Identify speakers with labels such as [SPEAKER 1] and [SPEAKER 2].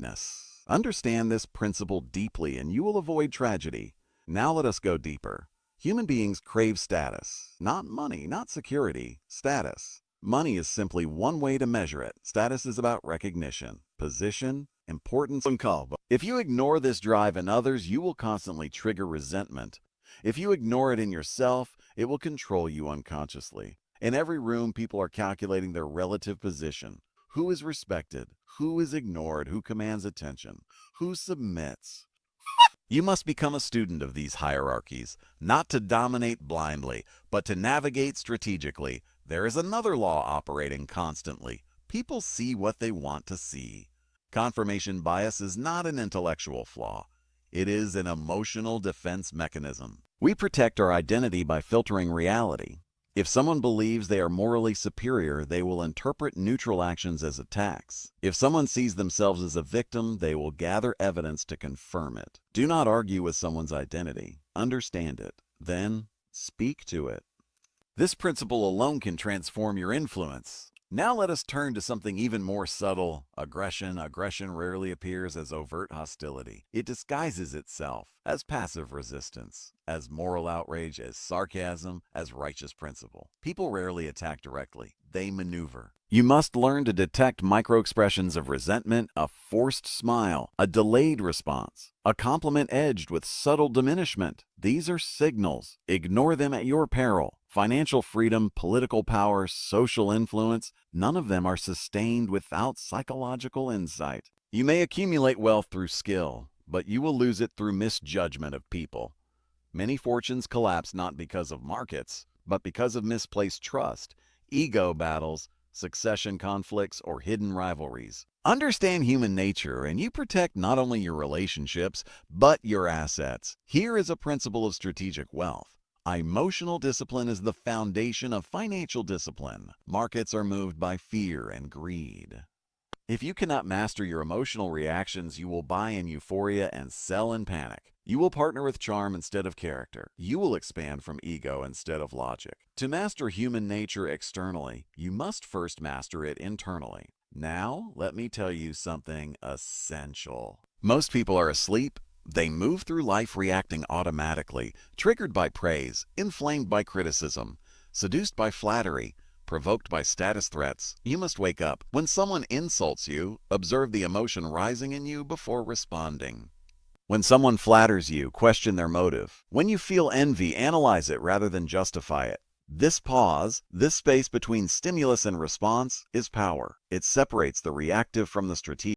[SPEAKER 1] greatness. Understand this principle deeply and you will avoid tragedy. Now let us go deeper. Human beings crave status. Not money, not security. Status. Money is simply one way to measure it. Status is about recognition, position, importance, and call. If you ignore this drive in others, you will constantly trigger resentment. If you ignore it in yourself, it will control you unconsciously. In every room, people are calculating their relative position. Who is respected? Who is ignored? Who commands attention? Who submits? You must become a student of these hierarchies, not to dominate blindly, but to navigate strategically. There is another law operating constantly. People see what they want to see. Confirmation bias is not an intellectual flaw. It is an emotional defense mechanism. We protect our identity by filtering reality. If someone believes they are morally superior, they will interpret neutral actions as attacks. If someone sees themselves as a victim, they will gather evidence to confirm it. Do not argue with someone's identity. Understand it. Then speak to it. This principle alone can transform your influence. Now let us turn to something even more subtle, aggression. Aggression rarely appears as overt hostility. It disguises itself as passive resistance, as moral outrage, as sarcasm, as righteous principle. People rarely attack directly. They maneuver. You must learn to detect microexpressions of resentment, a forced smile, a delayed response, a compliment edged with subtle diminishment. These are signals. Ignore them at your peril. Financial freedom, political power, social influence, none of them are sustained without psychological insight. You may accumulate wealth through skill, but you will lose it through misjudgment of people. Many fortunes collapse not because of markets, but because of misplaced trust, ego battles, succession conflicts, or hidden rivalries. Understand human nature, and you protect not only your relationships, but your assets. Here is a principle of strategic wealth. Emotional discipline is the foundation of financial discipline. Markets are moved by fear and greed. If you cannot master your emotional reactions, you will buy in euphoria and sell in panic. You will partner with charm instead of character. You will expand from ego instead of logic. To master human nature externally, you must first master it internally. Now, let me tell you something essential. Most people are asleep. They move through life reacting automatically, triggered by praise, inflamed by criticism, seduced by flattery, provoked by status threats. You must wake up. When someone insults you, observe the emotion rising in you before responding. When someone flatters you, question their motive. When you feel envy, analyze it rather than justify it. This pause, this space between stimulus and response, is power. It separates the reactive from the strategic.